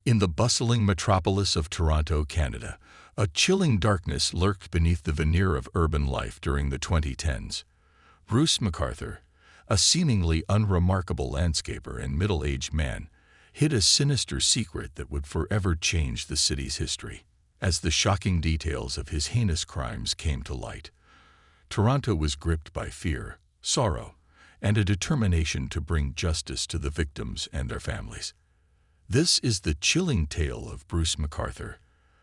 In the bustling metropolis of Toronto, Canada, a chilling darkness lurked beneath the veneer of urban life during the 2010s. Bruce McArthur, a seemingly unremarkable landscaper and middle-aged man, hid a sinister secret that would forever change the city's history. As the shocking details of his heinous crimes came to light, Toronto was gripped by fear, sorrow, and a determination to bring justice to the victims and their families. This is the chilling tale of Bruce McArthur,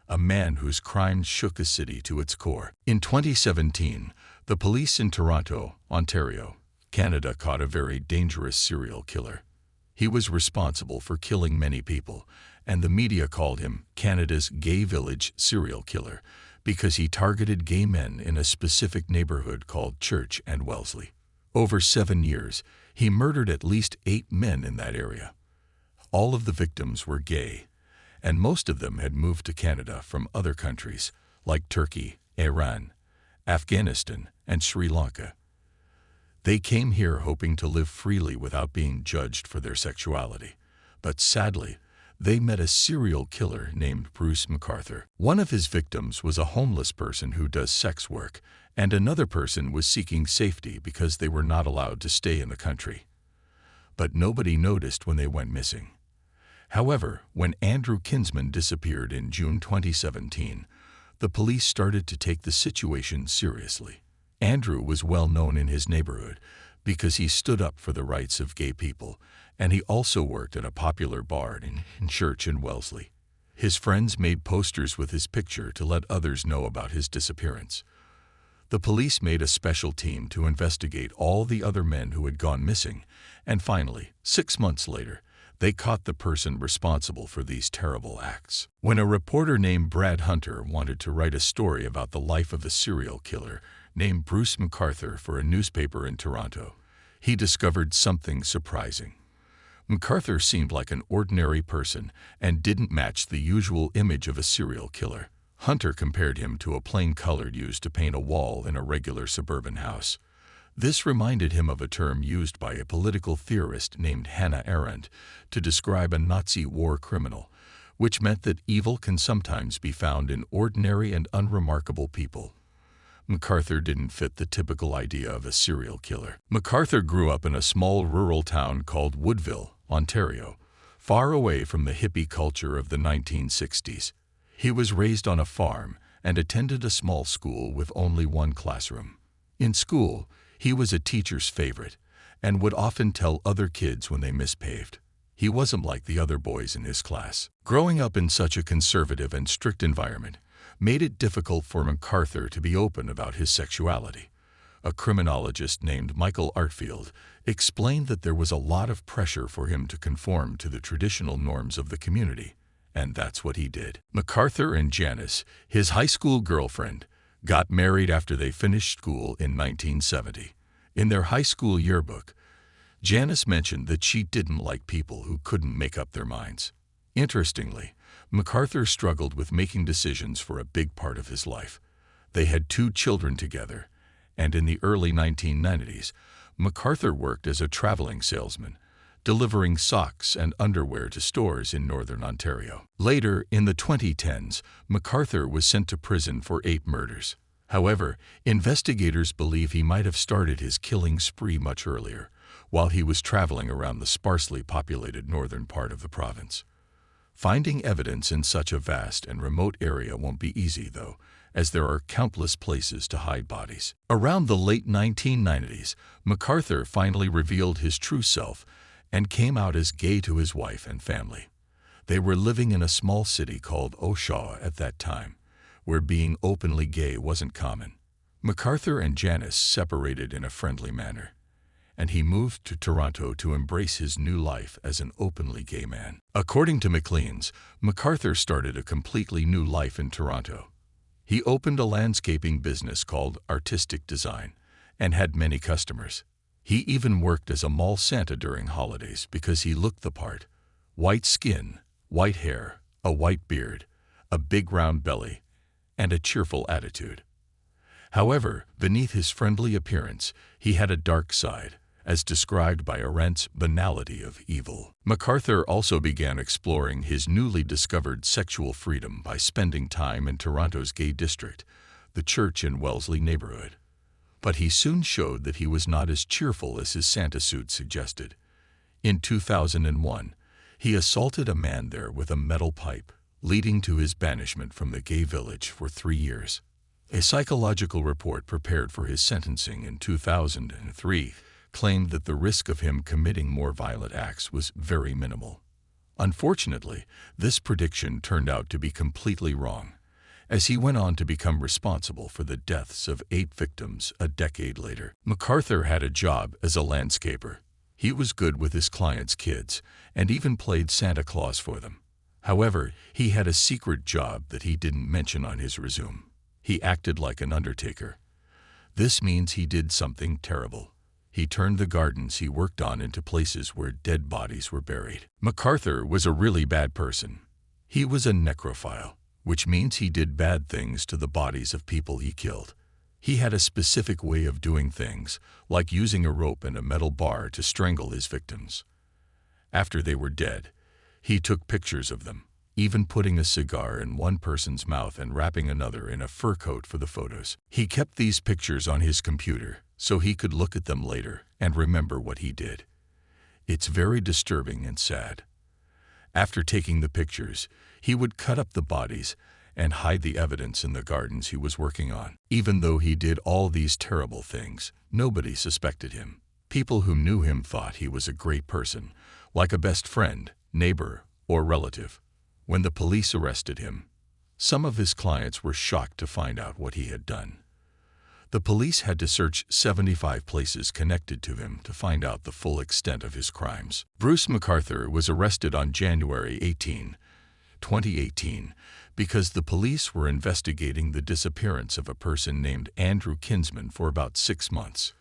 a man whose crimes shook a city to its core. In 2017, the police in Toronto, Ontario, Canada caught a very dangerous serial killer. He was responsible for killing many people, and the media called him Canada's Gay Village serial killer because he targeted gay men in a specific neighborhood called Church and Wellesley. Over 7 years, he murdered at least 8 men in that area. All of the victims were gay, and most of them had moved to Canada from other countries like Turkey, Iran, Afghanistan, and Sri Lanka. They came here hoping to live freely without being judged for their sexuality, but sadly, they met a serial killer named Bruce McArthur. One of his victims was a homeless person who does sex work, and another person was seeking safety because they were not allowed to stay in the country. But nobody noticed when they went missing. However, when Andrew Kinsman disappeared in June 2017, the police started to take the situation seriously. Andrew was well known in his neighborhood because he stood up for the rights of gay people, and he also worked at a popular bar in Church in Wellesley. His friends made posters with his picture to let others know about his disappearance. The police made a special team to investigate all the other men who had gone missing, and finally, 6 months later, they caught the person responsible for these terrible acts. When a reporter named Brad Hunter wanted to write a story about the life of a serial killer named Bruce McArthur for a newspaper in Toronto, he discovered something surprising. McArthur seemed like an ordinary person and didn't match the usual image of a serial killer. Hunter compared him to a plain color used to paint a wall in a regular suburban house. This reminded him of a term used by a political theorist named Hannah Arendt to describe a Nazi war criminal, which meant that evil can sometimes be found in ordinary and unremarkable people. McArthur didn't fit the typical idea of a serial killer. McArthur grew up in a small rural town called Woodville, Ontario, far away from the hippie culture of the 1960s. He was raised on a farm and attended a small school with only one classroom. In school, he was a teacher's favorite and would often tell other kids when they misbehaved. He wasn't like the other boys in his class. Growing up in such a conservative and strict environment made it difficult for McArthur to be open about his sexuality. A criminologist named Michael Artfield explained that there was a lot of pressure for him to conform to the traditional norms of the community, and that's what he did. McArthur and Janice, his high school girlfriend, got married after they finished school in 1970. In their high school yearbook, Janice mentioned that she didn't like people who couldn't make up their minds. Interestingly, McArthur struggled with making decisions for a big part of his life. They had 2 children together, and in the early 1990s, McArthur worked as a traveling salesman, delivering socks and underwear to stores in northern Ontario. Later, in the 2010s, McArthur was sent to prison for 8 murders. However, investigators believe he might have started his killing spree much earlier, while he was traveling around the sparsely populated northern part of the province. Finding evidence in such a vast and remote area won't be easy, though, as there are countless places to hide bodies. Around the late 1990s, McArthur finally revealed his true self and came out as gay to his wife and family. They were living in a small city called Oshawa at that time, where being openly gay wasn't common. McArthur and Janice separated in a friendly manner, and he moved to Toronto to embrace his new life as an openly gay man. According to Maclean's, McArthur started a completely new life in Toronto. He opened a landscaping business called Artistic Design and had many customers. He even worked as a mall Santa during holidays because he looked the part. White skin, white hair, a white beard, a big round belly, and a cheerful attitude. However, beneath his friendly appearance, he had a dark side, as described by Arendt's banality of evil. McArthur also began exploring his newly discovered sexual freedom by spending time in Toronto's gay district, the Church in Wellesley neighborhood. But he soon showed that he was not as cheerful as his Santa suit suggested. In 2001, he assaulted a man there with a metal pipe, leading to his banishment from the gay village for 3 years. A psychological report prepared for his sentencing in 2003 claimed that the risk of him committing more violent acts was very minimal. Unfortunately, this prediction turned out to be completely wrong, as he went on to become responsible for the deaths of 8 victims a decade later. McArthur had a job as a landscaper. He was good with his clients' kids and even played Santa Claus for them. However, he had a secret job that he didn't mention on his resume. He acted like an undertaker. This means he did something terrible. He turned the gardens he worked on into places where dead bodies were buried. McArthur was a really bad person. He was a necrophile, which means he did bad things to the bodies of people he killed. He had a specific way of doing things, like using a rope and a metal bar to strangle his victims. After they were dead, he took pictures of them, even putting a cigar in one person's mouth and wrapping another in a fur coat for the photos. He kept these pictures on his computer so he could look at them later and remember what he did. It's very disturbing and sad. After taking the pictures, he would cut up the bodies and hide the evidence in the gardens he was working on. Even though he did all these terrible things, nobody suspected him. People who knew him thought he was a great person, like a best friend, neighbor, or relative. When the police arrested him, some of his clients were shocked to find out what he had done. The police had to search 75 places connected to him to find out the full extent of his crimes. Bruce McArthur was arrested on January 18, 2018, because the police were investigating the disappearance of a person named Andrew Kinsman for about 6 months.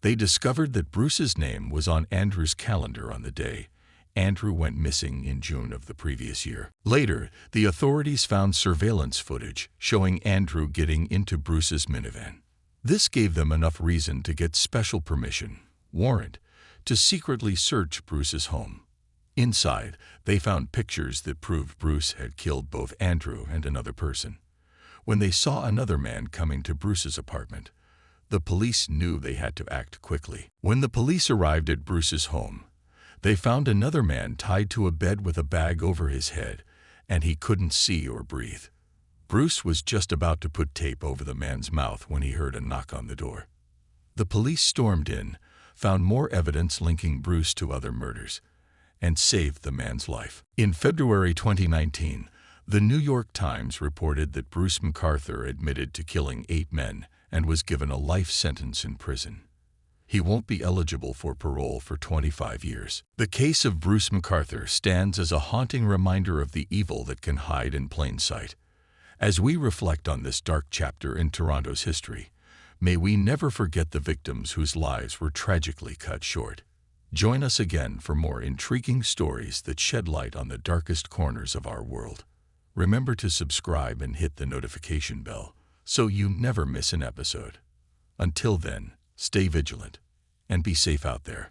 They discovered that Bruce's name was on Andrew's calendar on the day Andrew went missing in June of the previous year. Later, the authorities found surveillance footage showing Andrew getting into Bruce's minivan. This gave them enough reason to get special permission, warrant, to secretly search Bruce's home. Inside, they found pictures that proved Bruce had killed both Andrew and another person. When they saw another man coming to Bruce's apartment, the police knew they had to act quickly. When the police arrived at Bruce's home, they found another man tied to a bed with a bag over his head, and he couldn't see or breathe. Bruce was just about to put tape over the man's mouth when he heard a knock on the door. The police stormed in, found more evidence linking Bruce to other murders, and saved the man's life. In February 2019, the New York Times reported that Bruce McArthur admitted to killing 8 men and was given a life sentence in prison. He won't be eligible for parole for 25 years. The case of Bruce McArthur stands as a haunting reminder of the evil that can hide in plain sight. As we reflect on this dark chapter in Toronto's history, may we never forget the victims whose lives were tragically cut short. Join us again for more intriguing stories that shed light on the darkest corners of our world. Remember to subscribe and hit the notification bell so you never miss an episode. Until then, stay vigilant and be safe out there.